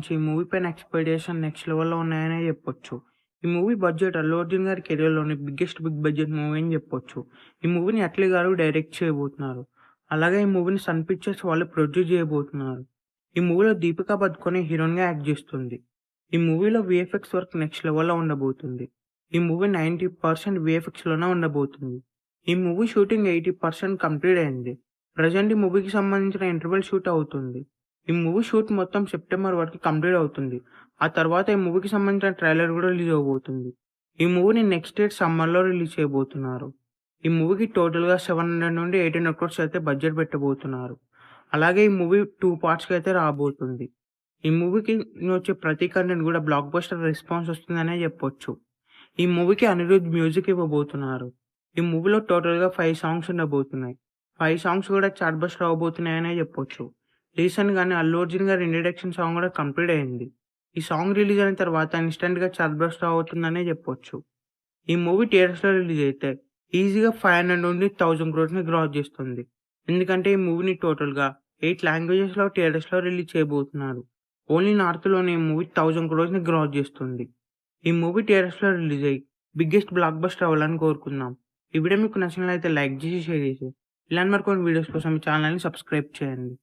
నుంచి ఈ మూవీ పైన ఎక్స్‌పెక్టేషన్ నెక్స్ట్ లెవెల్‌లో ఉన్నాయనే జెప్పొచ్చు. ఈ మూవీ బడ్జెట్ అల్లు అర్జున్ గారి కెరియర్‌లోని బిగ్ బడ్జెట్ మూవీ అని జెప్పొచ్చు. ఈ మూవీని అట్లీ గారు డైరెక్ట్ చేయబోతున్నారు. అలాగే ఈ మూవీని సన్ పిక్చర్స్ వాళ్ళు ప్రొడ్యూస్ చేయబోతున్నారు. ఈ మూవీలో దీపికా పదుకొనె హీరోయిన్‌గా యాక్ట్ జేస్తుంది. ఈ మూవీలో వీఎఫ్ఎక్స్ వర్క్ నెక్స్ట్ లెవెల్‌లో ఉండబోతుంది. ఈ మూవీ 90% వీఎఫ్ఎక్స్‌లోనే ఉండబోతుంది. ఈ మూవీ షూటింగ్ 80% కంప్లీట్ అయింది. ప్రెజెంట్ ఈ మూవీకి సంబంధించిన ఇంటర్వెల్ షూట్ అవుతుంది. ఈ మూవీ షూట్ మొత్తం సెప్టెంబర్ వరకు కంప్లీట్ అవుతుంది. ఆ తర్వాత ఈ మూవీకి సంబంధించిన ట్రైలర్ గూడా రిలీజ్ అవ్వబోతుంది. ఈ మూవీని నెక్స్ట్ ఇయర్ సమ్మర్‌లో రిలీజ్ చేయబోతున్నారు. ఈ మూవీకి టోటల్‌గా 700 నుండి 1800 క్రోర్స్ అయితే బడ్జెట్ పెట్టబోతున్నారు. అలాగే ఈ మూవీ 2 పార్ట్స్‌గా అయితే రాబోతుంది. ఈ మూవీకి వచ్చే ప్రతి కంటెంట్ గూడా బ్లాక్ బస్టర్ రెస్పాన్స్ వస్తుందనే జెప్పొచ్చు. ఈ మూవీకి అనిరుద్ మ్యూజిక్ ఇవ్వబోతున్నారు. ఈ మూవీలో టోటల్‌గా 5 సాంగ్స్ ఉండబోతున్నాయి. 5 సాంగ్స్ గూడా చార్ట్ బస్టర్ అవ్వబోతున్నాయనే జెప్పొచ్చు. రీసెంట్‌గానే అల్లు అర్జున్ గారి ఇంట్రడక్షన్ సాంగ్ గూడా కంప్లీట్ అయింది. ఈ సాంగ్ రిలీజ్ అయిన తర్వాత ఇన్‌స్టాంట్‌గా చార్ట్ బస్టర్ అవుతుందనే జెప్పొచ్చు. ఈ మూవీ థియేటర్స్‌లో రిలీజ్ అయితే ఈజీగా 500 నుండి 1000 క్రోర్స్‌ని క్రాస్ జేస్తుంది. ఎందుకంటే ఈ మూవీని టోటల్‌గా 8 లాంగ్వేజెస్‌లో థియేటర్స్‌లో రిలీజ్ చేయబోతున్నారు. ఓన్లీ నార్త్‌లోనే ఈ మూవీ 1000 క్రోర్స్‌ని క్రాస్ జేస్తుంది. ఈ మూవీ థియేటర్స్‌లో రిలీజ్ అయ్యి బిగ్గెస్ట్ బ్లాక్ బస్టర్ అవ్వాలని కోరుకుందాం. ఈ వీడియో మీకు నచ్చినట్లయితే లైక్ జేసి, షేర్ జేసి ఇలాంటి మరికొన్ని వీడియోస్ కోసం ఈ ఛానెల్‌ని సబ్స్క్రైబ్ చేయండి.